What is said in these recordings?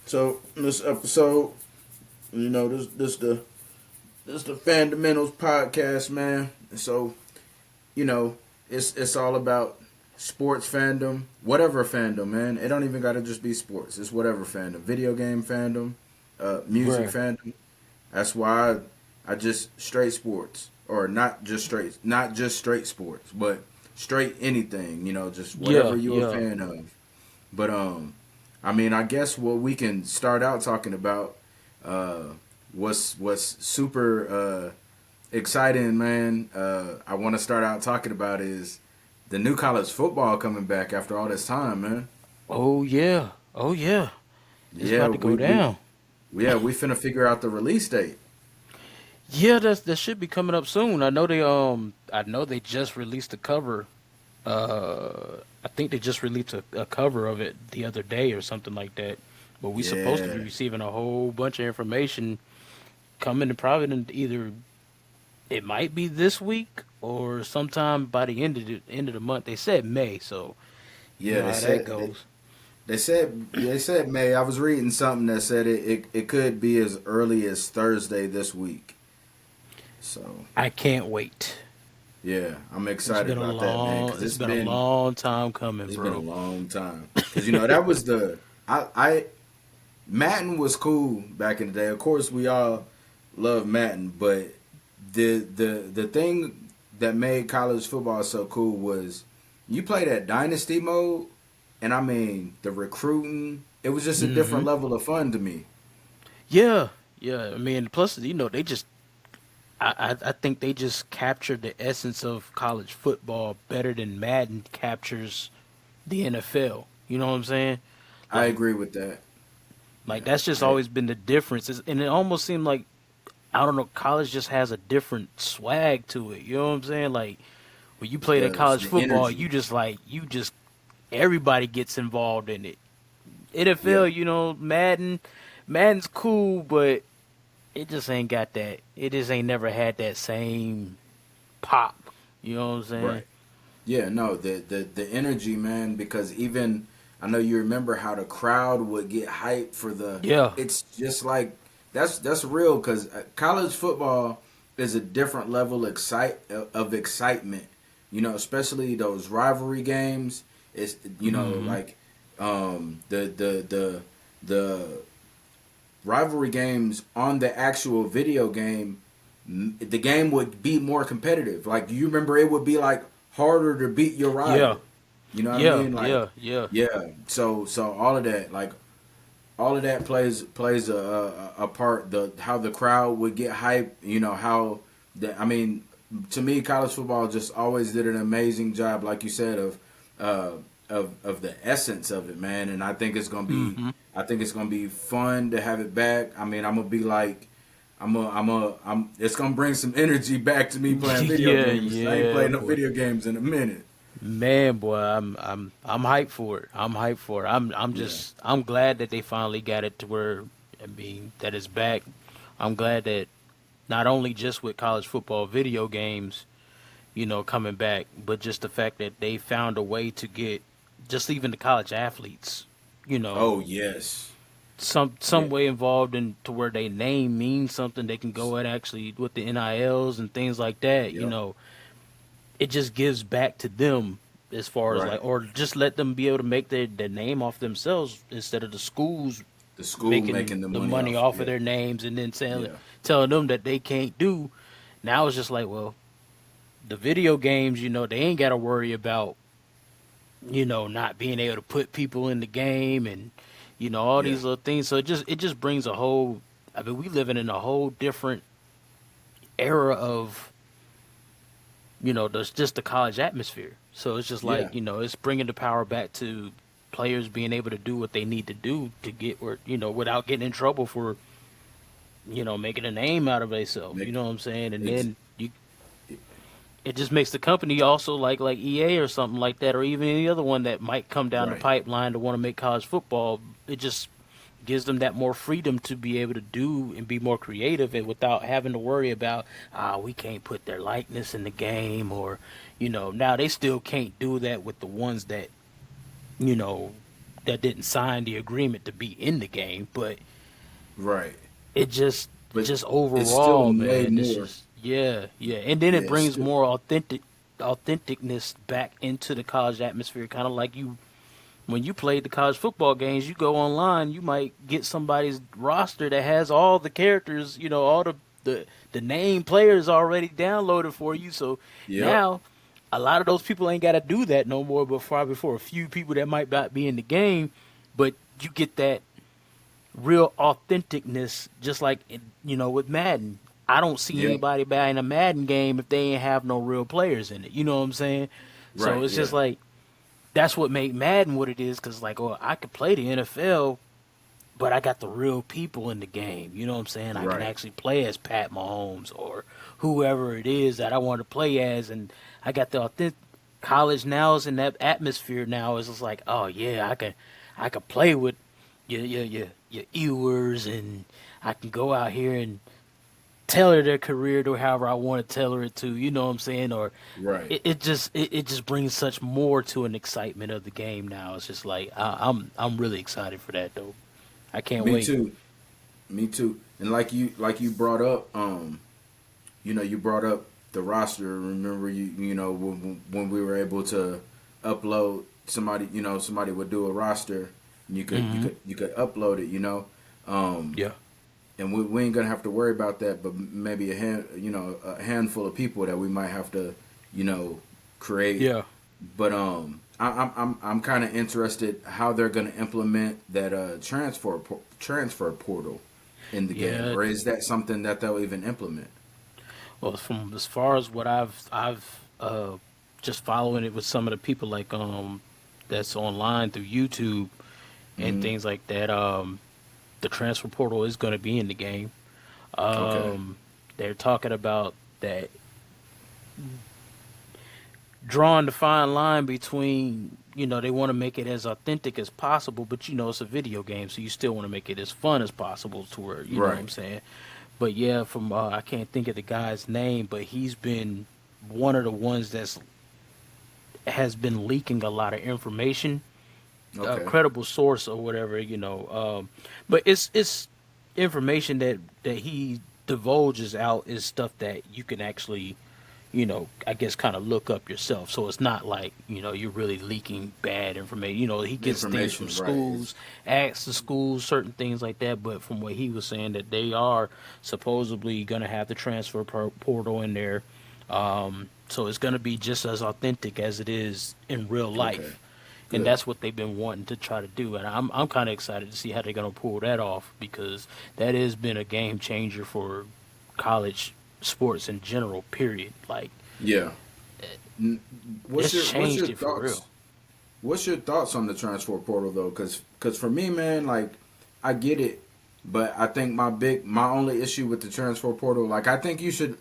So this episode, this the Fandamentals podcast, man. So you know, it's all about sports fandom, whatever fandom, man. It don't even gotta just be sports. It's whatever fandom, video game fandom, music Right. fandom. That's why I just straight sports, or not just straight sports, but straight anything. Just whatever Yeah, you're a yeah. fan of. But I mean, I guess what we can start out talking about uh, was super exciting, man. I want to start out talking about is the new college football coming back after all this time, man. Oh yeah. Oh yeah. It's Yeah, about to go down. we finna figure out the release date. Yeah, that should be coming up soon. I know they just released the cover. I think they just released a cover of it the other day or something like that. But we supposed to be Yeah, receiving a whole bunch of information coming to probably either it might be this week or sometime by the end of the month. They said May, so you yeah. know They how that said they, goes. they said May. I was reading something that said it could be as early as Thursday this week. So I can't wait. yeah, I'm It's excited been a about that, man, long because it's been a long time coming, it's been a bro. long time. Because that was the I Madden was cool back in the day. Of course, we all love Madden, but the thing that made college football so cool was you play that dynasty mode, and I mean the recruiting. It was just a different Hmm. level of fun to me. Yeah, yeah. I mean, plus they just I think they just captured the essence of college football better than Madden captures the NFL. You know what I'm saying? I Like agree with that. like Yeah, that's just I always been the difference. And it almost seemed like I don't know, college just has a different swag to it. You know what I'm saying? Like when you it play that does college the football, energy. you just everybody gets involved in it. Yeah, NFL, Madden's cool, but it just ain't got that. It just ain't never had that same pop. You know what I'm saying? right. Yeah, no, the energy, man, because even I know you remember how the crowd would get hyped for the. Yeah. It's just like that's real because college football is a different level of excitement. Especially those rivalry games. It's Hmm. like the rivalry games on the actual video game. The game would be more competitive. Like you remember, it would be like harder to beat your Yeah. rival. You know what I Yeah. mean? Like, Yeah. Yeah. yeah. So all of that, like all of that plays a part. The how the crowd would get hyped. How I mean, to me, college football just always did an amazing job, like you said, uh, of the essence of it, man. And Hmm. I think it's gonna be fun to have it back. I mean, I'm gonna be like. It's gonna bring some energy back to me playing video Yeah. games. I ain't Yeah, played no boy. video games in a minute. Man, boy, I'm hyped for it. I'm hyped for it. Yeah, I'm glad that they finally got it to where that it's back. I'm glad that not only just with college football video games, coming back, but just the fact that they found a way to get just even the college athletes, you oh know, yes. some Yeah. way involved in to where they name means something. They can go at actually with the NILs and things like that. Yep. It just gives back to them as far as Right. like, or just let them be able to make their name off themselves instead of the schools The school making making the the money money off. off of Yeah. their names and then Yeah. telling them that they can't do. Now it's just like, well, the video games, they ain't got to worry about, not being able to put people in the game and, all Yeah. these little things. So it just brings a whole. I mean, we living in a whole different era of, there's just the college atmosphere. So it's just Yeah. like, it's bringing the power back to players being able to do what they need to do to get where, without getting in trouble for, making a name out of themselves. You Make know what I'm saying? And ex- then it just makes the company also like EA or something like that, or even any other one that might come down the right. pipeline to want to make college football. It just gives them that more freedom to be able to do and be more creative and without having to worry about we can't put their likeness in the game or now they still can't do that with the ones that you know that didn't sign the agreement to be in the game, but Right. it But just it's still overall, way man, it's more. just yeah, and then it Yeah. It's brings still, more authenticness back into the college atmosphere, kind of like you when you played the college football games. You go online, you might get somebody's roster that has all the characters, all the name players already downloaded for you. So yep. now a lot of those people ain't got to do that no more. But probably for a few people that might not be in the game, but you get that real authenticness, just like with Madden. I don't see Yep. anybody buying a Madden game if they ain't have no real players in it. You know what I'm saying? So Right. it's Yeah. just like that's what made Madden what it is. Because like, oh, I could play the NFL, but I got the real people in the game. You know what I'm saying? I can Right. actually play as Pat Mahomes or whoever it is that I want to play as, and I got the authentic college now is in that atmosphere now. It's just like, oh yeah, I can play with your Ewers, and I can go out here and tailor their career to however I want to tailor it to. You know what I'm saying? Or Right. it just brings such more to an excitement of the game now. It's just like I'm really excited for that though. I can't Me wait. too. Me too. And like you brought up, you brought up the roster. Remember, when we were able to upload somebody, somebody would do a roster, and Hmm. you could upload it, um, Yeah. and we ain't gonna have to worry about that. But maybe a handful of people that we might have to, create. Yeah. But I'm kind of interested how they're gonna implement that transfer portal in the game, Yeah. or is that something that they'll even implement? Well, from as far as what I've just following it with some of the people like that's online through YouTube and Hmm. things like that. The transfer portal is going to be in the game. Okay. They're talking about that drawing the fine line between they want to make it as authentic as possible, but it's a video game, so you still want to make it as fun as possible to where what Right. I'm saying. But yeah, from I can't think of the guy's name, but he's been one of the ones that's has been leaking a lot of information, a Okay. credible source or whatever. But it's information that he divulges out is stuff that you can actually I guess kind of look up yourself. So it's not like, you're really leaking bad information. He gets things from Information. Right. schools, asks the schools certain things like that. But from what he was saying, that they are supposedly going to have the transfer portal in there. So it's going to be just as authentic as it is in real Okay. life. And Good. that's what they've been wanting to try to do. And I'm kind of excited to see how they're going to pull that off because that has been a game changer for college sports in general, period. Like, Yeah. N- What's it's your changed it for real. thoughts? What's your thoughts on the transfer portal though? Because for me, man, like I get it, but I think my only issue with the transfer portal, like I think you should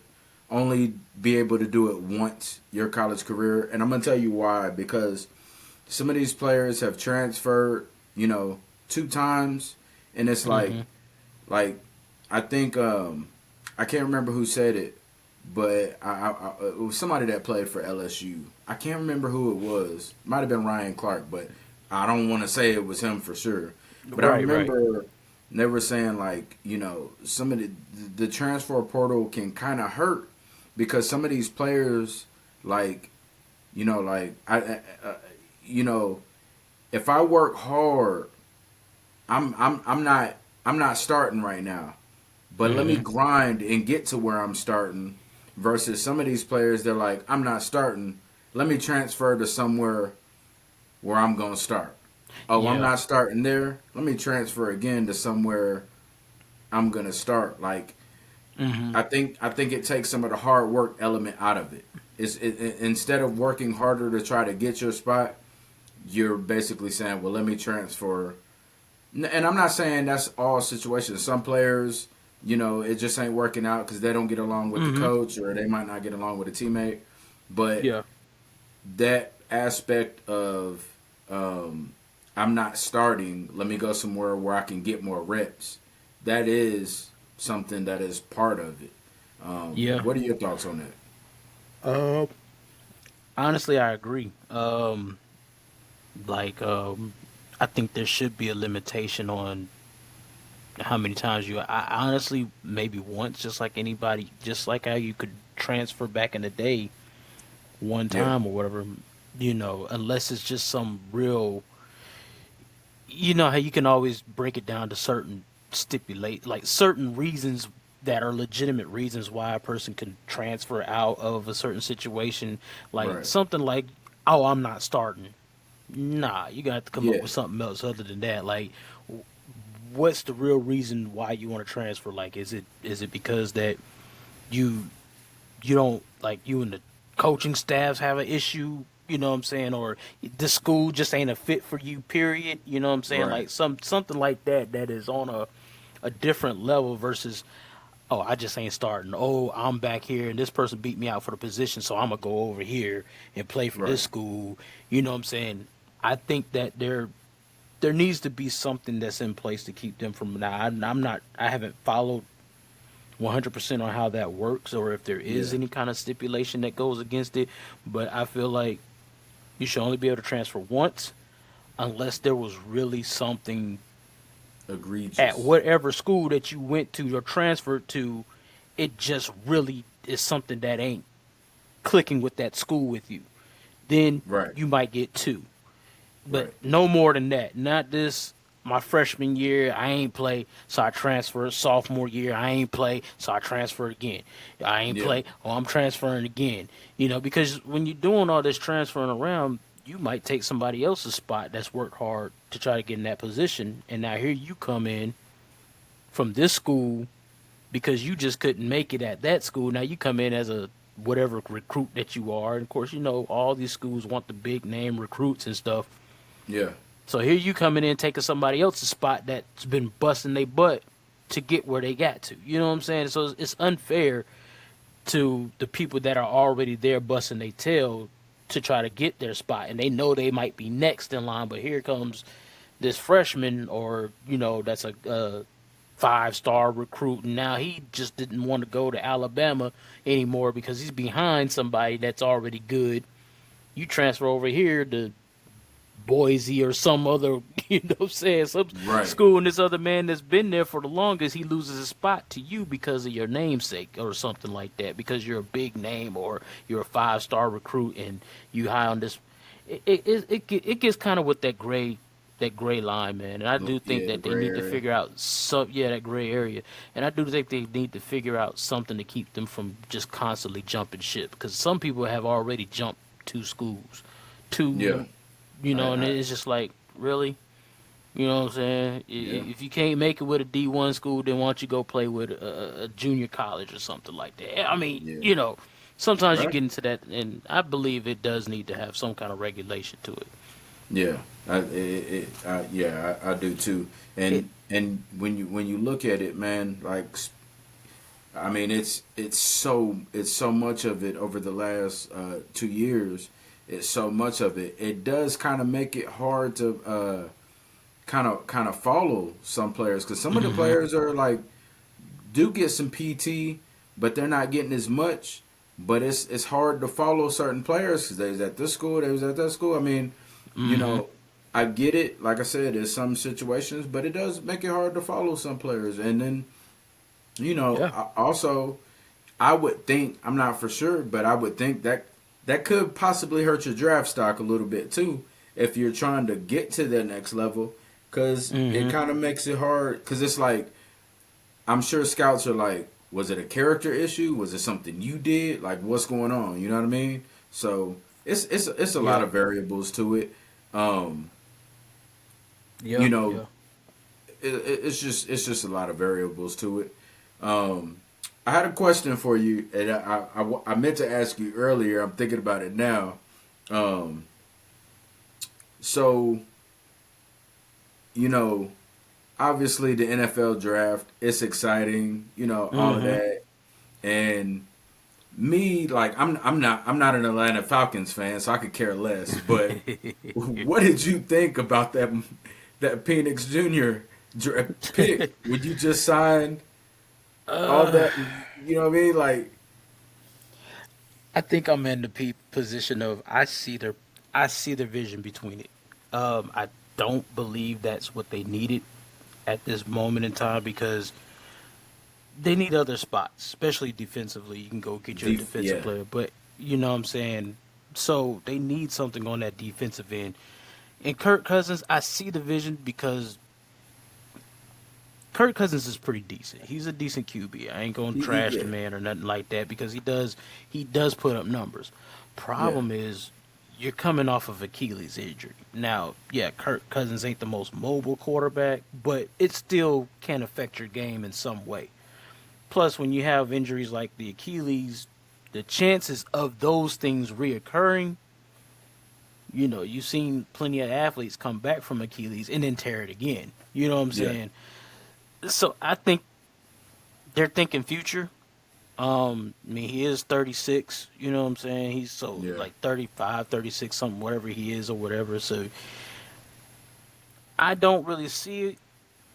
only be able to do it once your college career, and I'm gonna tell you why. Because some of these players have transferred, 2 times, and it's Hmm. like I think I can't remember who said it, but it was somebody that played for LSU. I can't remember who it was. Might have been Ryan Clark, but I don't want to say it was him for sure. But I Right, right. remember they were saying like some of the transfer portal can kind of hurt because some of these players like like you know if I work hard, I'm not starting right now. But let me Hmm. grind and get to where I'm starting. Versus some of these players, they're like, I'm not starting. Let me transfer to somewhere where I'm gonna start. Oh, I'm Yeah. not starting there. Let me transfer again to somewhere I'm gonna start. Like Hmm. I think it takes some of the hard work element out of it. Instead of working harder to try to get your spot, you're basically saying, well, let me transfer. And I'm not saying that's all situations. Some players, it just ain't working out because they don't get along with the Hmm. coach or they might not get along with a teammate. But Yeah. that aspect of I'm not starting, let me go somewhere where I can get more reps. That is something that is part of it. Yeah. What are your thoughts on that? Honestly, I agree. Like, I think there should be a limitation on how many times you. I honestly maybe once, just like anybody, just like how you could transfer back in the day one Yeah. time or whatever. Unless it's just some real. You know how you can always break it down to certain stipulate like certain reasons that are legitimate reasons why a person can transfer out of a certain situation, like Right. something like, oh, I'm not starting. Nah, you got to come up Yeah. with something else other than that. Like, what's the real reason why you want to transfer? Like, is it because that you you don't like you and the coaching staffs have an issue, you know what I'm saying, or the school just ain't a fit for you, period, you know what I'm saying, Right. like something like that that is on a different level versus, oh, I just ain't starting, oh, I'm back here and this person beat me out for the position, so I'm gonna go over here and play for this Right. school, you know what I'm saying. I think that there needs to be something that's in place to keep them from. Now I haven't followed 100% on how that works or if there is Yeah. any kind of stipulation that goes against it. But I feel like you should only be able to transfer once unless there was really something at Egregious. whatever school that you went to or transferred to. It just really is something that ain't clicking with that school with you. Then Right. you might get two. But Right. no more than that. Not this. My freshman year, I ain't play, so I transferred. Sophomore year, I ain't play, so I transferred again. I ain't Yeah. play, oh, I'm transferring again. Because when you're doing all this transferring around, you might take somebody else's spot that's worked hard to try to get in that position. And now here you come in from this school because you just couldn't make it at that school. Now you come in as a whatever recruit that you are. And of course, all these schools want the big name recruits and stuff. Yeah. So here you coming in taking somebody else's spot that's been busting their butt to get where they got to. You know what I'm saying? So it's unfair to the people that are already there busting their tail to try to get their spot, and they know they might be next in line. But here comes this freshman, or that's a 5-star recruit, and now he just didn't want to go to Alabama anymore because he's behind somebody that's already good. You transfer over here to Boise or some other, what I'm saying, some Right. school, and this other man that's been there for the longest, he loses his spot to you because of your namesake or something like that, because you're a big name or you're a 5-star recruit and you high on this. It gets kind of with that gray line, man. And I do think Yeah. The that they gray need to area. figure out some, yeah, that gray area. And I do think they need to figure out something to keep them from just constantly jumping ship, because some people have already jumped two schools, Yeah. two, and I it's just like, really? You know what I'm saying? yeah. If you can't make it with a D1 school, then why don't you go play with a junior college or something like that? I mean, Yeah. sometimes you Right. get into that, and I believe it does need to have some kind of regulation to it. Yeah. Yeah, I do too. It And when you look at it, man, like I mean, it's so much of it over the last 2 years. It's so much of it. It does kind of make it hard to kind of follow some players, because some of the hmm players are like do get some PT, but they're not getting as much. But it's hard to follow certain players because they was at this school, they was at that school. I mean, you hmm know, I get it. Like I said, there's some situations, but it does make it hard to follow some players. And then Yeah. also I would think, I'm not for sure, but I would think that that could possibly hurt your draft stock a little bit too if you're trying to get to the next level, because it hmm kind of makes it hard. Because it's like, I'm sure scouts are like, was it a character issue? Was it something you did? Like, what's going on? You know what I mean? So it's a lot Yeah. of variables to it. Um, you Yeah. know, Yeah. it's just a lot of variables to it. Um, I had a question for you, and I meant to ask you earlier. I'm thinking about it now. Um, so you know, obviously the NFL draft, it's exciting. All of hmm that, and me, like, I'm not an Atlanta Falcons fan, so I could care less. But what did you think about that Penix Jr. Pick? Would you just sign all uh, that? You know what I mean? Like, I think I'm in the position of I see their vision between it. don't believe that's what they needed at this moment in time because they need other spots, especially defensively. You can go get your defensive Yeah. player, but you know what I'm saying? So they need something on that defensive end. And Kirk Cousins, I see the vision because Kirk Cousins is pretty decent. He's a decent QB. I ain't gonna trash the Yeah. man or nothing like that because he does put up numbers. Yeah. Problem is you're coming off of Achilles injury. Now, yeah, Kirk Cousins ain't the most mobile quarterback, but it still can affect your game in some way. Plus, when you have injuries like the Achilles, the chances of those things reoccurring, you've seen plenty of athletes come back from Achilles and then tear it again. You know what I'm Yeah. saying? So I think they're thinking future. I mean, he is 36. You know what I'm saying? He's so Yeah. like 35, 36, something, whatever he is or whatever. So I don't really see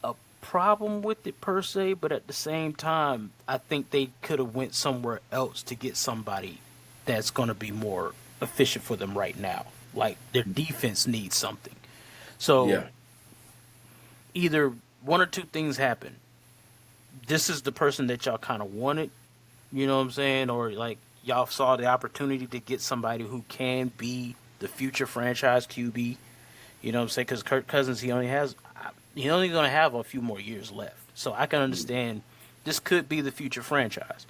a problem with it per se, but at the same time, I think they could have went somewhere else to get somebody that's going to be more efficient for them right now. Like their defense needs something. So Yeah. either one or two things happen. This is the person that y'all kind of wanted, you know what I'm saying? Or like y'all saw the opportunity to get somebody who can be the future franchise QB. You know what I'm saying? Because Kirk Cousins, he only going to have a few more years left. So I can understand this could be the future franchise.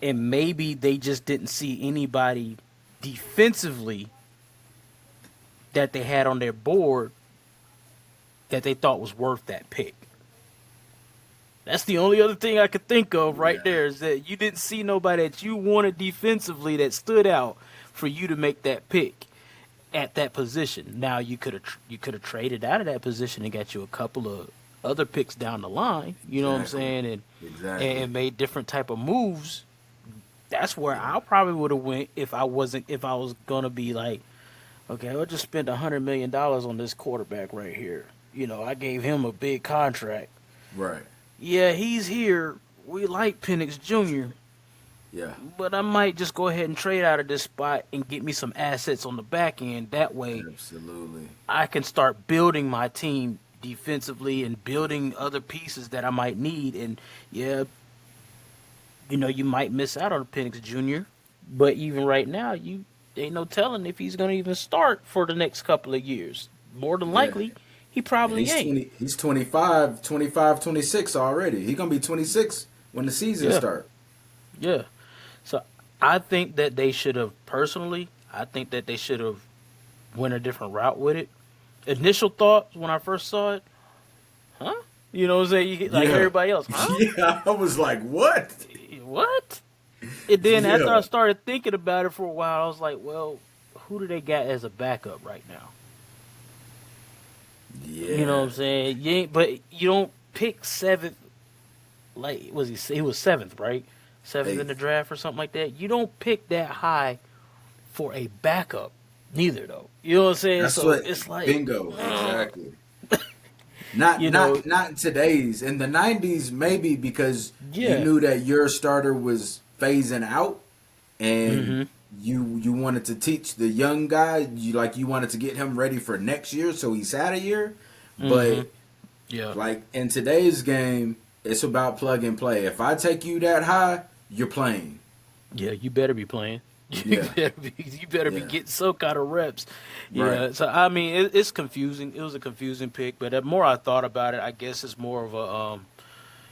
And maybe they just didn't see anybody defensively that they had on their board that they thought was worth that pick. That's the only other thing I could think of right Yeah. there is that you didn't see nobody that you wanted defensively that stood out for you to make that pick at that position. Now you could have traded out of that position and got you a couple of other picks down the line. You know what I'm Exactly. saying? And Exactly. and made different type of moves. That's where I probably would have went if I was gonna be like, okay, I'll just spend $100 million on this quarterback right here. I gave him a big contract. Right. Yeah, he's here. We like Penix Jr., Yeah. but I might just go ahead and trade out of this spot and get me some assets on the back end. That way, Absolutely. I can start building my team defensively and building other pieces that I might need. And yeah, you might miss out on Penix Jr., but even right now, you ain't no telling if he's going to even start for the next couple of years. More than Yeah. likely, he And probably he's ain't. 20, he's 25, 25, 26 already. He's going to be 26 when the season Yeah, starts. yeah. So I think that they should have personally. I think that they should have went a different route with it. Initial thoughts when I first saw it, huh? You know what I'm saying? Like Yeah. everybody else, huh? Yeah. I was like, what? What? And then after I Yeah. started thinking about it for a while, I was like, well, who do they got as a backup right now? You know what Yeah. I'm saying? But you don't pick seventh. Like he was seventh, right? Seventh in the 8th. draft or something like that. You don't pick that high for a backup, neither though. You know what I'm saying? That's So what it's like, bingo. Exactly. Not you not know, not in today's. In the 90s, maybe because you yeah, knew that your starter was phasing out and hmm you wanted to teach the young guy, you wanted to get him ready for next year so he's had a year. hmm But yeah, like in today's game, it's about plug and play. If I take you that high, you're playing. yeah. You better be playing. Yeah. You better be Yeah. getting some kind of reps. Right. Yeah. So I mean, it's confusing. It was a confusing pick, but the more I thought about it, I guess it's more of a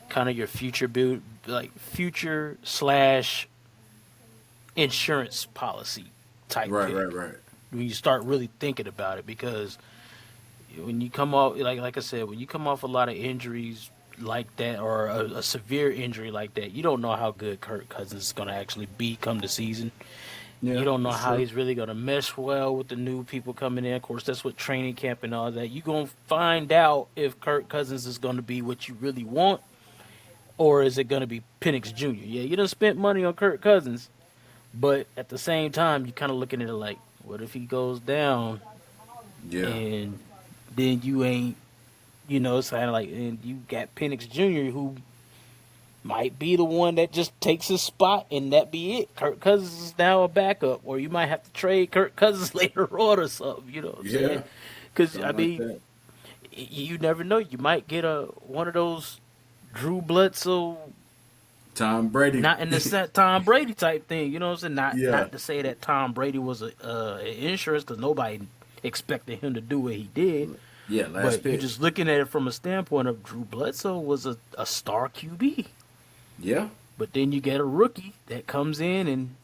kind of your future build, like future slash insurance policy type Right, pick. right, right. When you start really thinking about it, because when you come off, like I said, when you come off a lot of injuries like that or a severe injury like that, you don't know how good Kirk Cousins is going to actually be come the season. You Yeah, don't know that's how true. he's really going to mesh well with the new people coming in. Of course, that's what training camp and all that. You're going to find out if Kirk Cousins is going to be what you really want or is it going to be Penix Jr. Yeah, you done spent money on Kirk Cousins, but at the same time, you're kind of looking at it like, what if he goes down Yeah. and then you ain't, it's kind of like, and you got Penix Jr. who might be the one that just takes his spot and that be it. Kirk Cousins is now a backup, or you might have to trade Kirk Cousins later on or something. You know what I'm saying? Yeah. Because I something like mean, that. you never know. You might get a one of those Drew Bledsoe, Tom Brady. not in the set Tom Brady type thing. You know what I'm saying? Not Yeah, not to say that Tom Brady was a insurance, because nobody expected him to do what he did. yeah, last But you pick. just looking at it from a standpoint of Drew Bledsoe was a star QB. Yeah, But then you get a rookie that comes in, and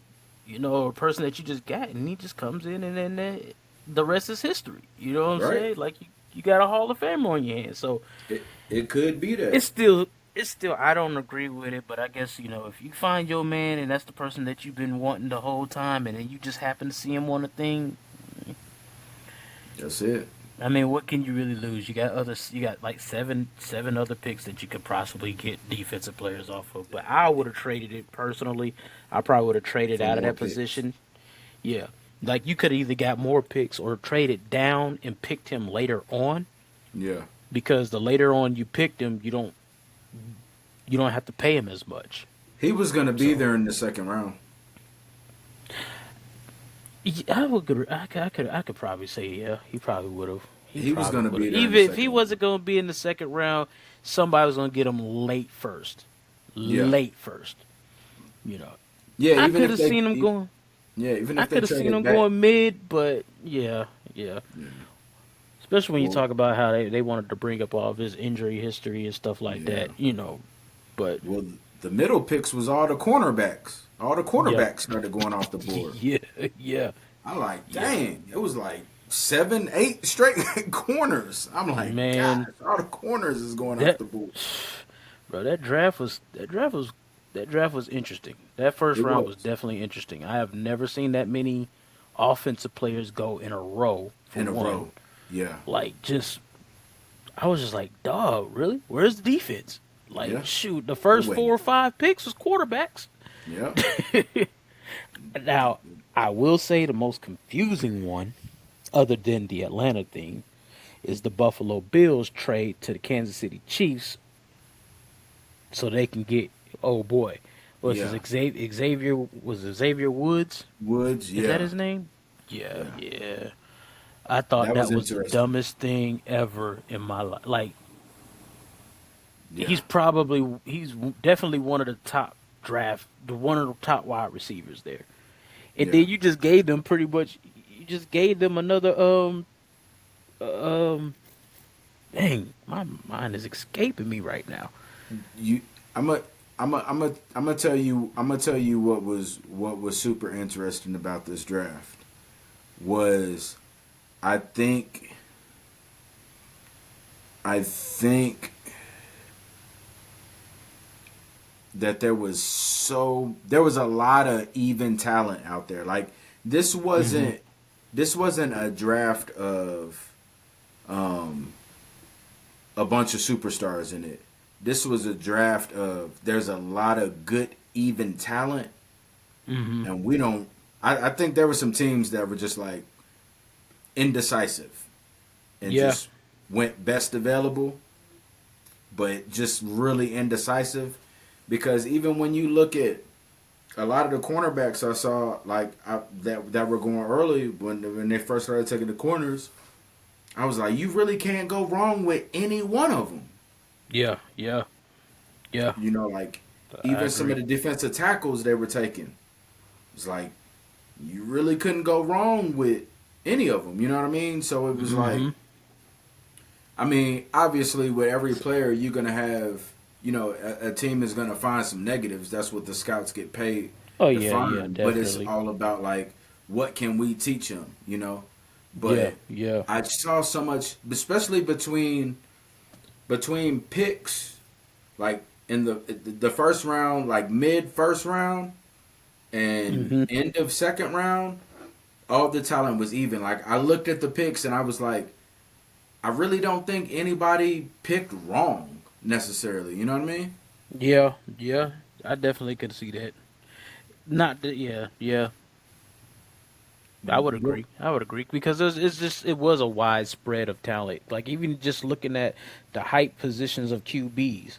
a person that you just got, and he just comes in, and then the rest is history. You know what I'm right. saying? Like you got a Hall of Famer on your hands. So It could be that. it's still I don't agree with it, but I guess if you find your man and that's the person that you've been wanting the whole time, and then you just happen to see him on a thing. That's it. I mean, what can you really lose? You got like seven other picks that you could possibly get defensive players off of. But I would have traded it personally. I probably would have traded For out of more that picks. position. Yeah, like you could have either got more picks or traded down and picked him later on, Yeah, because the later on you picked him, you don't have to pay him as much. he was gonna be So there in the second round. I could probably say yeah. He probably would have. He He was probably gonna would be have. there in Even the if he second round. wasn't going to be in the second round, somebody was going to get him late first. Yeah, Late first. You know, yeah. I Even could if have seen him they, going. yeah, even I if they could have seen traded him back. going mid, but yeah, yeah. Yeah. Especially when you Well, talk about how they wanted to bring up all of his injury history and stuff like yeah. that. But Well, the middle picks was all the cornerbacks. All the yep, quarterbacks started going off the board. yeah, yeah, I'm like, yeah. dang, it was like 7, 8 straight corners. I'm like, gosh, Man, all the corners is going off that the board. bro, that draft was interesting. That first It round was was definitely interesting. I have never seen that many offensive players go in a row for in a one. row. Yeah, Like just I was just like, dog, really? Where's the defense? Like, yeah. shoot, the They first waiting. 4 or 5 picks was quarterbacks. Yeah, Now, I will say the most confusing one, other than the Atlanta thing, is the Buffalo Bills trade to the Kansas City Chiefs so they can get, oh boy, what's his yeah. Xavier Woods? Woods. Is that Yeah, his name? Yeah, yeah. yeah. I thought That was that was the interesting. dumbest thing ever in my life. Like, Yeah, he's definitely one of the top one of the top wide receivers there. And yeah. then you just gave them another um dang, my mind is escaping me right now. You, I'm a. I'm gonna tell you what was super interesting about this draft was I think I think that there was a lot of even talent out there. Like this Hmm. wasn't this wasn't a draft of um a bunch of superstars in it. This was a draft of there's a lot of good even talent, Hmm. and we don't. I think there were some teams that were just like indecisive and Yeah. just went best available, but just really indecisive. Because even when you look at a lot of the cornerbacks I saw, that were going early when they first started taking the corners, I was like, you really can't go wrong with any one of them. Yeah. Yeah. Yeah. You know, like I even some of agree. the defensive tackles they were taking, it's like you really couldn't go wrong with any of them. You know what I mean? So it was like, Hmm. I mean, obviously with every player you're gonna have, a team is gonna find some negatives. That's what the scouts get paid Oh to yeah, yeah, find. But it's definitely. all about like what can we teach them, Yeah, But yeah. I saw so much, especially between picks, like in the first round, like mid first round and Hmm. end of second round, all the talent was even. Like I looked at the picks and I was like, I really don't think anybody picked wrong necessarily. You know what I mean? Yeah, yeah. I definitely could see that. Not that. Yeah, yeah. I would Well, agree. I would agree because it was a wide spread of talent. Like even just looking at the height positions of QBs.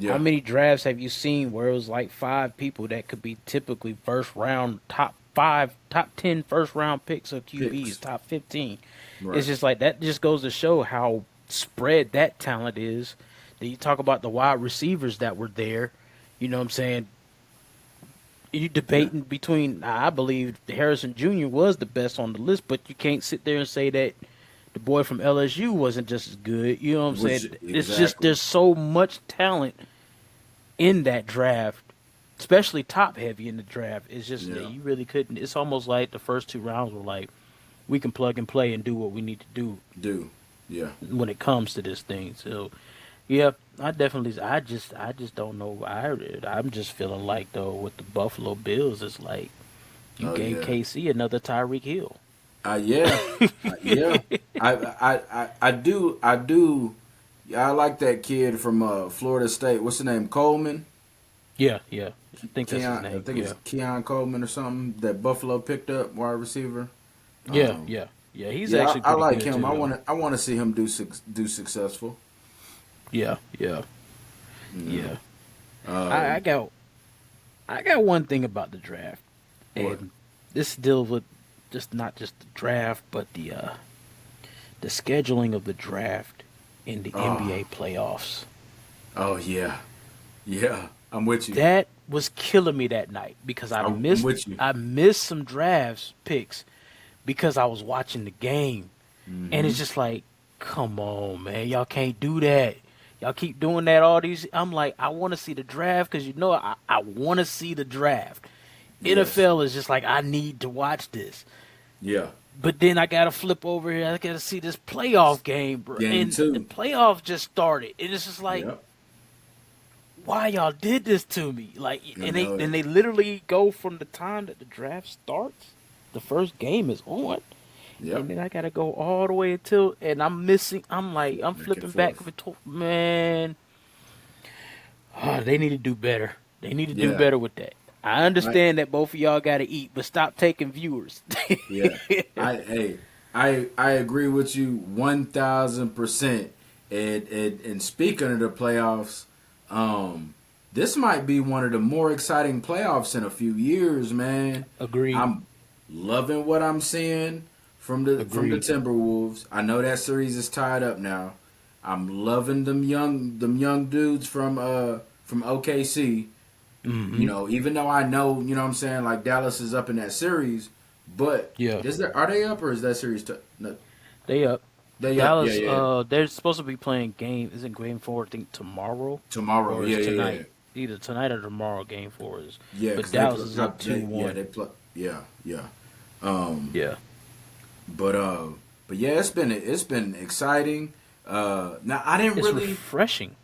How yeah, many drafts have you seen where it was like 5 people that could be typically first round, top 5, top 10 first round picks of QBs, picks. top 15? Right. It's just like that. Just goes to show how spread that talent is. Then you talk about the wide receivers that were there. You know what I'm saying? You Yeah. debating between. I believe Harrison Jr. was the best on the list, but you can't sit there and say that the boy from LSU wasn't just as good. You know what I'm Which saying? It's just exactly. there's so much talent in that draft, especially top heavy in the draft. It's just that Yeah. you really couldn't. It's almost like the first two rounds were like we can plug and play and do what we need to do Do. Yeah. when it comes to this thing. So yeah, I definitely. I just don't know. I'm just feeling like though with the Buffalo Bills, it's like you Oh gave yeah. KC another Tyreek Hill. Yeah. Yeah. I do. I do. Yeah, I like that kid from Florida State. What's the name? Coleman. Yeah, yeah. I think that's his Keon. I name. think it's Yeah, Keon Coleman or something. That Buffalo picked up wide receiver. yeah, Um, yeah, yeah. He's yeah, actually I pretty like good him. too, I though. want to. I want to see him do successful. Yeah, yeah, You know. yeah. I, I Um, got I got one thing about the draft, what? and this deals with just not just the draft, but the scheduling of the draft in the Oh. NBA playoffs. Oh yeah. Yeah. I'm with you. That was killing me that night because I'm with you. I missed some drafts picks because I was watching the game, and Hmm. it's just like, come on, man, y'all can't do that. Y'all keep doing that all these. I'm like, I want to see the draft because I want to see the draft. Yes. NFL is just like I need to watch this. Yeah. But then I gotta flip over here. I gotta see this playoff game, bro. Game And the two. playoffs just started. And it's just like, Yep. why y'all did this to me? Like, I and know it. they literally go from the time that the draft starts, the first game is on, and Yep. then I gotta go all the way until, and I'm missing. I'm like, I'm Back and flipping back forth. between. Man, they need to do better. They need to do Yeah. better with that. I I understand that both of y'all gotta eat, but stop taking viewers. yeah. I agree with you 1,000%. And speaking of the playoffs, this might be one of the more exciting playoffs in a few years, man. Agreed. I'm loving what I'm seeing from the Agreed. Timberwolves. I know that series is tied up now. I'm loving them young dudes from OKC. You Hmm. know, even though I know, you know what I'm saying, like Dallas is up in that series, but Yeah. are they up or is that series no, They up. they up? Yeah, Dallas, yeah. they're supposed to be playing game. Isn't game four? I think tomorrow, Tomorrow. or is Yeah, yeah, yeah. tonight? Either tonight or tomorrow. Game four is. Yeah, But cuz they Dallas play, is up two yeah, one. they play yeah, yeah. Um Yeah, but yeah, it's been exciting. Now I didn't it's really. refreshing.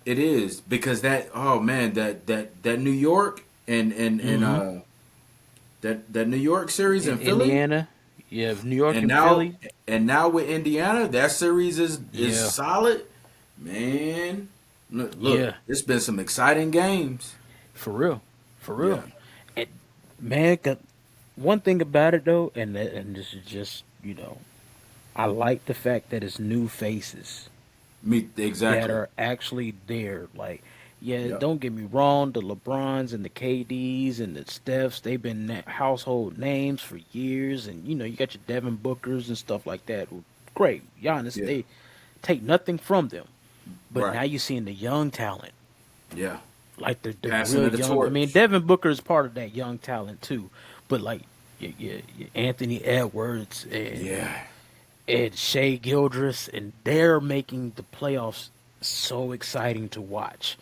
It is because that oh man that New York and Hmm. that New York series in In Philly. Indiana, you have New York And and now, Philly. with Indiana, that series is Yeah, solid, man. Look, yeah, it's been some exciting games. for real, for Yeah, real. And man, one thing about it though, and this is just I like the fact that it's new faces me that exactly. are actually there. Like, yeah, Yep, don't get me wrong, the LeBrons and the KDs and the Stephs, they've been household names for years, and you got your Devin Bookers and stuff like that. Great, Giannis, yeah, they take nothing from them, but right. now you're seeing the young talent, Yeah, like the passing real of the young. I mean, torch. Devin Booker is part of that young talent too, but like your Anthony Edwards Yeah, and Shea Gildress, and they're making the playoffs so exciting to watch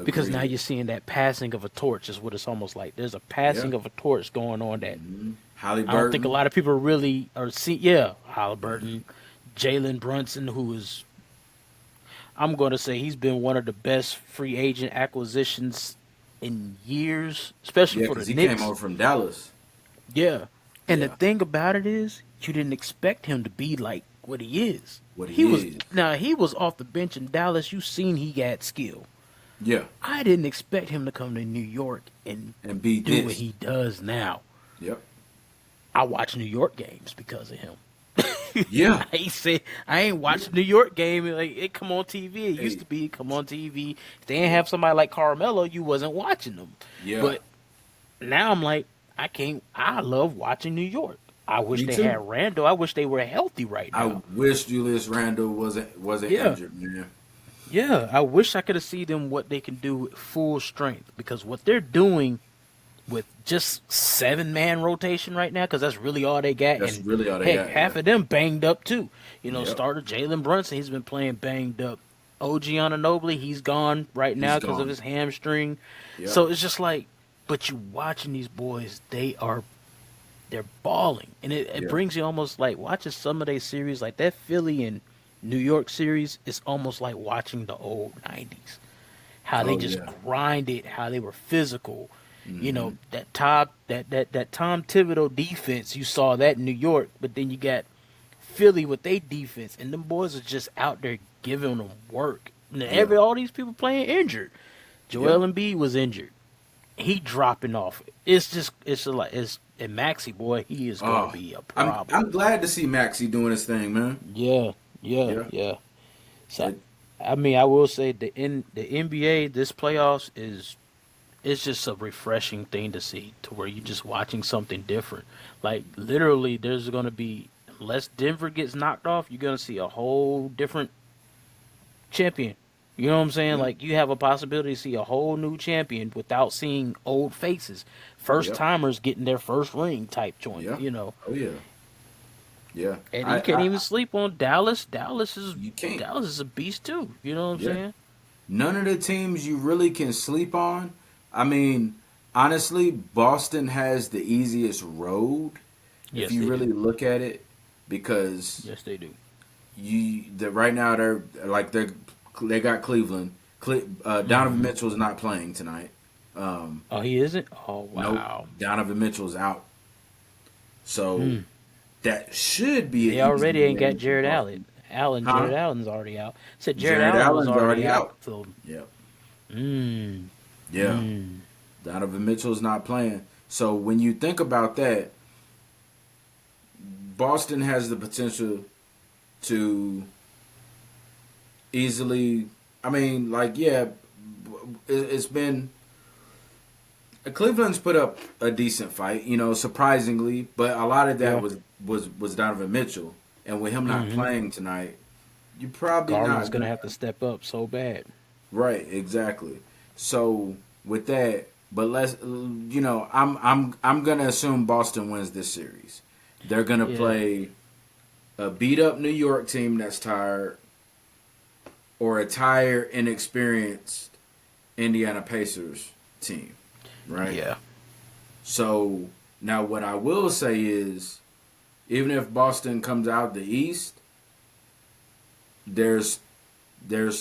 because now agreed. you're seeing that passing of a torch is what it's almost like. There's a Yeah, passing of a torch going on that I don't think a Halliburton. lot of people really are see. Yeah, Halliburton, Jalen Brunson, who is I'm going to say he's been one of the best free agent acquisitions in years, especially Yeah, for the because he came Knicks. over from Dallas. Yeah. And the Yeah, thing about it is, you didn't expect him to be like what he is. what He he was is. now he was off the bench in Dallas. You seen he got skill. Yeah, I didn't expect him to come to New York and and be do what this. he does now. Yep. I watch New York games because of him. Yeah. I ain't watched New York game like it come on TV. It used Hey. to be come on TV. If they didn't Yeah. have somebody like Carmelo, you wasn't watching them. Yeah. But now I'm like, I can't. I love watching New York. I wish Me they had too. Randall. I wish they were healthy right I now. wish Julius Randle wasn't Yeah, injured, man. yeah. I wish I could have seen them what they can do at full strength because what they're doing with just 7-man rotation right now, because that's really all they got. That's And really all they heck, got. Yeah. half of them banged up too. Yep. Starter Jalen Brunson, he's been playing banged up. OG Anunoby, he's gone right He's now because of gone. his hamstring. Yep. So it's just like, but you watching these boys, they're balling, and it Yeah. brings you almost like watching some of their series, like that Philly and New York series. It's almost like watching the old '90s, how they Oh just yeah. grinded, how they were physical. Hmm. That Tom Thibodeau defense, you saw that in New York, but then you got Philly with their defense, and them boys are just out there giving them work. And Yeah. all these people playing injured. Yeah. Joel Embiid was injured. He dropping off. It's and Maxi boy, he is gonna Oh, be a I'm problem. glad to see Maxie doing his thing, man. Yeah, yeah, Yeah. yeah. So It, I mean, I will say the NBA this playoffs is it's just a refreshing thing to see to where you're just watching something different. Like literally, there's gonna be unless Denver gets knocked off, you're gonna see a whole different champion. You know what I'm saying? yeah. Like you have a possibility to see a whole new champion without seeing old faces, first Yep. timers getting their first ring type joint. Yeah. Oh yeah. Yeah. And you can't even sleep on Dallas. Dallas is You can't. a beast too. You know what I'm Yeah. saying? None of the teams you really can sleep on. I mean, honestly, Boston has the easiest road if Yes, you they really do. look at it, because Yes, they do. right now they got Cleveland. Donovan Hmm. Mitchell's not playing tonight. Oh, he isn't. Oh, Nope, wow. Donovan Mitchell's out. So Hmm. that should be They an easy already ain't got win for Jared Boston. Allen. Allen, Huh? Jared Allen's already out. Said Jared Jared Allen was Allen's already already out. out. So, Yep. mm, Yeah. mm. Donovan Mitchell's not playing. So when you think about that, Boston has the potential to easily. I mean, like, yeah, it's been. Cleveland's put up a decent fight, surprisingly, but a lot of that Yeah. was Donovan Mitchell, and with him not Hmm. playing tonight, you're probably Garland's not gonna gonna. have to step up so bad. Right, exactly. So with that, but I'm gonna assume Boston wins this series. They're gonna Yeah. play a beat up New York team that's tired, or a tired, inexperienced Indiana Pacers team, right? Yeah. So now what I will say is, even if Boston comes out the East, there's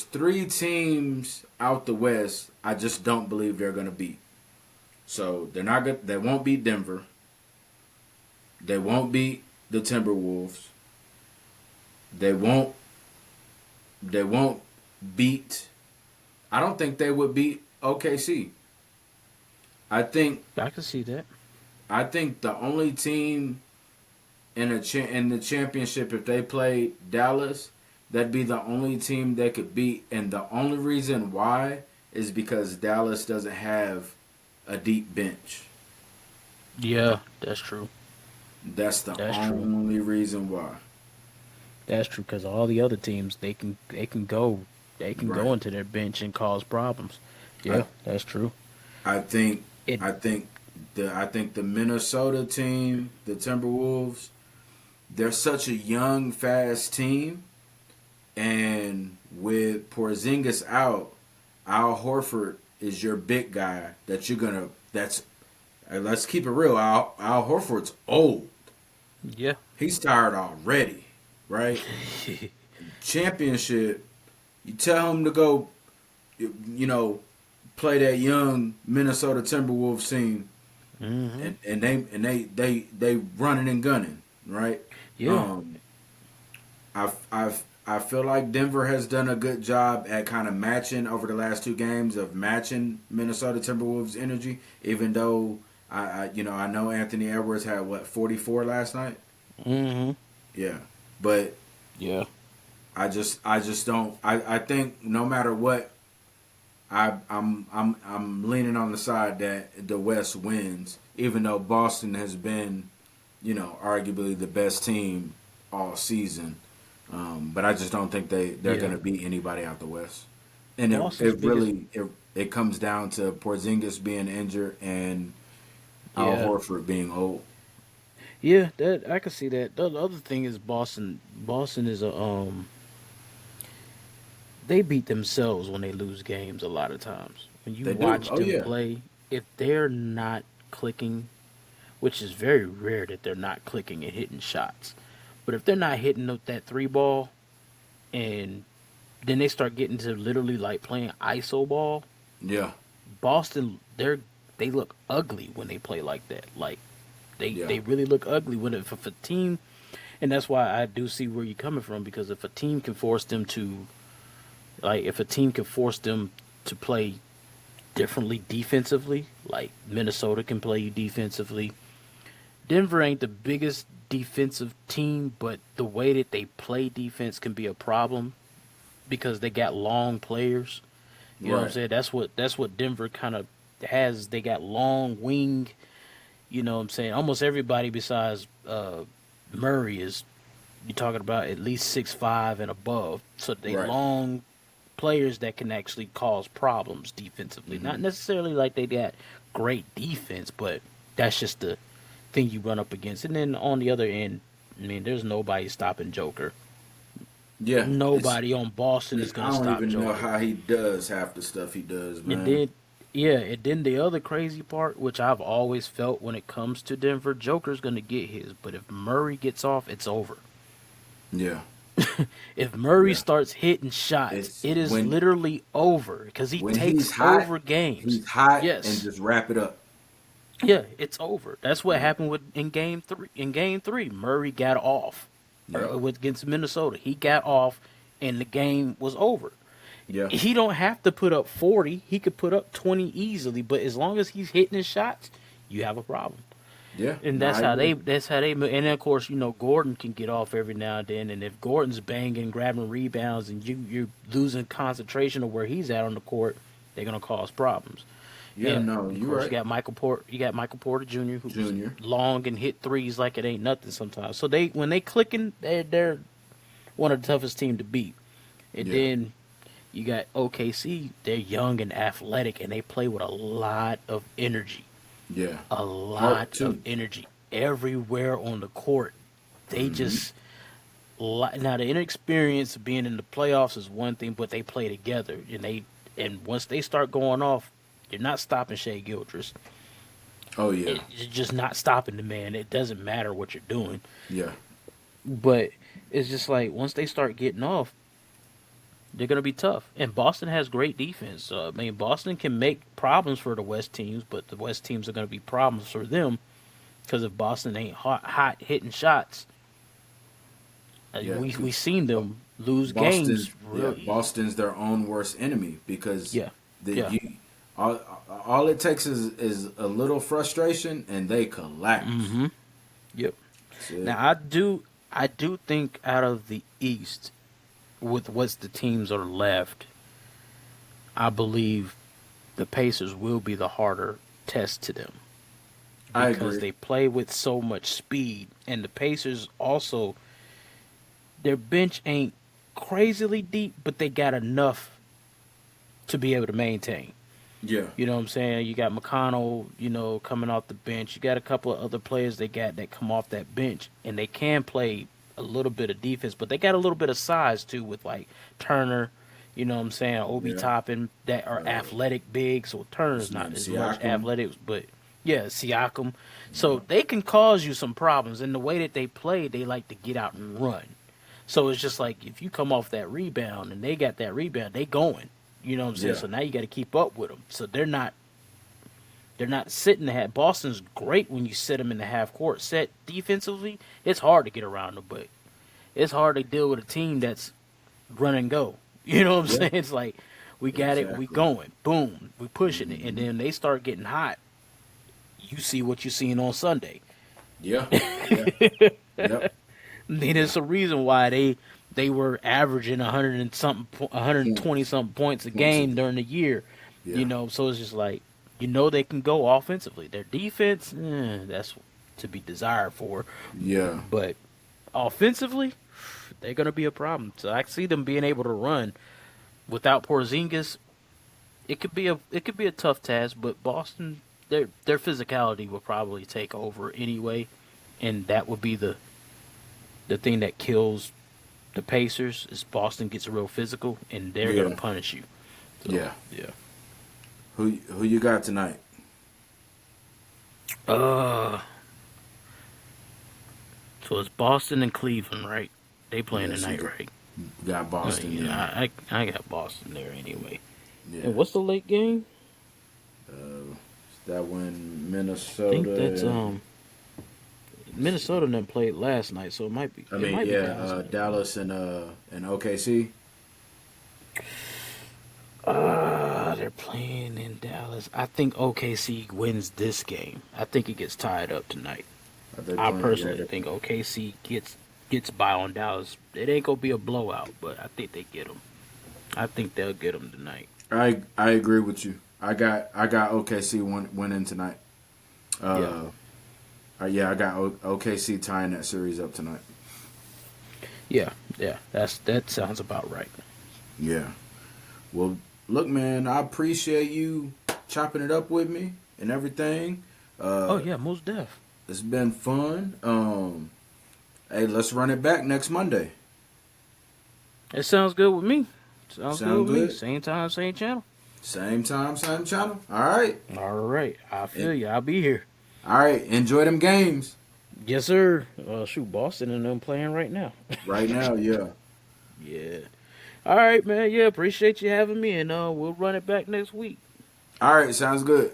three teams out the West I just don't believe they're gonna beat. So they're not good. They won't beat Denver. They won't beat the Timberwolves. They won't. They won't beat. I don't think they would beat OKC. I think. I can see that. I think the only team in the championship, if they played Dallas, that'd be the only team they could beat. And the only reason why is because Dallas doesn't have a deep bench. Yeah, that's true. That's the That's true. only reason why. That's true because all the other teams they can Right. go into their bench and cause problems. I Yeah, that's true. I think It I think the Minnesota team, the Timberwolves, they're such a young, fast team, and with Porzingis out, Al Horford is your big guy that you're gonna. That's let's keep it real. Al Horford's old. yeah. He's tired already, right? Championship. You tell him to go, play that young Minnesota Timberwolves team, Hmm. and they running and gunning, right? Yeah. Um, I feel like Denver has done a good job at kind of matching over the last two games of matching Minnesota Timberwolves energy, even though I know Anthony Edwards had 44 last night. Hmm. Yeah, but Yeah. I just don't. I think no matter what, I'm leaning on the side that the West wins, even though Boston has been arguably the best team all season. But I just don't think they're going Yeah, to beat anybody out the West. And Boston's it biggest. really it comes down to Porzingis being injured and Al Yeah, Horford being old. yeah, that I can see that. The other thing is Boston. Boston is a they beat themselves when they lose games a lot of times. When you They do. watch Oh them yeah. play, if they're not clicking, which is very rare that they're not clicking and hitting shots, but if they're not hitting that three ball and then they start getting to literally like playing iso ball, Yeah. Boston they look ugly when they play like that. Like Yeah. they really look ugly when if a team, and that's why I do see where you're coming from because if a team can force them to like if a team can force them to play differently defensively, like Minnesota can play you defensively. Denver ain't the biggest defensive team, but the way that they play defense can be a problem because they got long players. You know what I'm Right. saying? That's what Denver kind of has. They got long wing. You know what I'm saying? Almost everybody besides Murray is you're talking about at least 6'5" and above. So they Right. long players that can actually cause problems defensively. Not necessarily like they got great defense, but that's just the thing you run up against. And then on the other end, I mean, there's nobody stopping Joker. Yeah. Nobody on Boston is I gonna don't stop even know Joker. how he does half the stuff he does, And man. then, yeah, and then the other crazy part, which I've always felt when it comes to Denver, Joker's gonna get his. But if Murray gets off, it's over. Yeah. If Murray Yeah. starts hitting shots, It's it is literally over because he when he's takes hot, over games. he's hot and Yes, just wrap it up. yeah, it's over. That's what Yeah. happened with in game three. In game three, Murray got off, Yep. with against Minnesota. He got off, and the game was over. Yeah. He don't have to put up 40. He could put up 20 easily, but as long as he's hitting his shots, you have a problem. Yeah. And No, I agree. that's how they and then of course, Gordon can get off every now and then, and if Gordon's banging, grabbing rebounds and you're losing concentration of where he's at on the court, they're going to cause problems. Yeah. And No, of you're course, right. you got Michael Porter Jr. who's Junior. long and hit threes like it ain't nothing sometimes. So they when they clicking, they're one of the toughest team to beat. And Yeah. then you got OKC. They're young and athletic, and they play with a lot of energy. Yeah. A Heart lot of too. energy everywhere on the court. They just now the inexperience of being in the playoffs is one thing, but they play together, and once they start going off, you're not stopping Shea Gildress. Oh yeah. You're just not stopping the man. It doesn't matter what you're doing, Yeah. but it's just like once they start getting off, they're going to be tough. And Boston has great defense. I mean, Boston can make problems for the West teams, but the West teams are going to be problems for them because if Boston ain't hot hitting shots, Yeah. we seen them lose games. Boston's yeah. Really, Boston's their own worst enemy because yeah, the yeah, you all, all it takes is a little frustration and they collapse. yep. That's it. Now I do think out of the East, with what's the teams are left, I believe the Pacers will be the harder test to them I because agree. they play with so much speed, and the Pacers also their bench ain't crazily deep, but they got enough to be able to maintain. Yeah. You know what I'm saying? You got McConnell, coming off the bench. You got a couple of other players they got that come off that bench, and they can play a little bit of defense, but they got a little bit of size too with like Turner. You know what I'm saying? Obi Yeah. Toppin that are athletic big. So Turner's not as much Siakam. athletic, but yeah, Siakam. So they can cause you some problems. And the way that they play, they like to get out and run. So it's just like if you come off that rebound and they got that rebound, they going. You know what I'm saying? Yeah. So now you got to keep up with them. So they're not sitting the half. Boston's great when you sit them in the half court set defensively. It's hard to get around them, but it's hard to deal with a team that's run and go. You know what I'm Yeah. saying? It's like we got it, we Exactly. going, boom, we pushing it, and then they start getting hot. You see what you seen on Sunday. Yeah. Yeah. Yep. I mean, there's a reason why they were averaging 100 and something, 120 something points a game during the year. Yeah. So it's just like they can go offensively. Their defense, to be desired for. Yeah. But offensively, they're gonna be a problem. So I see them being able to run without Porzingis. It could be a tough task, but Boston, their physicality will probably take over anyway, and that would be the thing that kills the Pacers. Is Boston gets real physical, and they're gonna Yeah. punish you. So, Yeah. yeah. Who you got tonight? Uh, so it's Boston and Cleveland, right? They playing Yes, tonight, right? you got Boston. You know, Yeah. I got Boston there anyway. Yeah. And what's the late game? That one I think that's Minnesota. Minnesota done played last night, so it might be. I It mean, might be yeah, Dallas. Dallas and OKC. They're playing in Dallas. I think OKC wins this game. I think it gets tied up tonight. Are they I playing? personally think OKC gets by on Dallas. It ain't gonna be a blowout, but I think they get them. I think they'll get them tonight. I agree with you. I got OKC winning tonight. Yeah, I got OKC tying that series up tonight. Yeah, that sounds about right. Yeah. Well, look, man, I appreciate you chopping it up with me and everything. Oh yeah, most def. It's been fun. Hey, let's run it back next Monday. It sounds good with me. Sounds Sound good with me. good? Same time, same channel. Same time, same channel. All right. All right, I feel you. I'll be here. All right. Enjoy them games. Yes, sir. Shoot, Boston and them playing right now. Right now, yeah. Yeah. All right, man. Yeah, appreciate you having me, and we'll run it back next week. All right. Sounds good.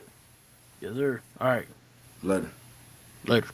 Yes, sir. All right. Later. Later.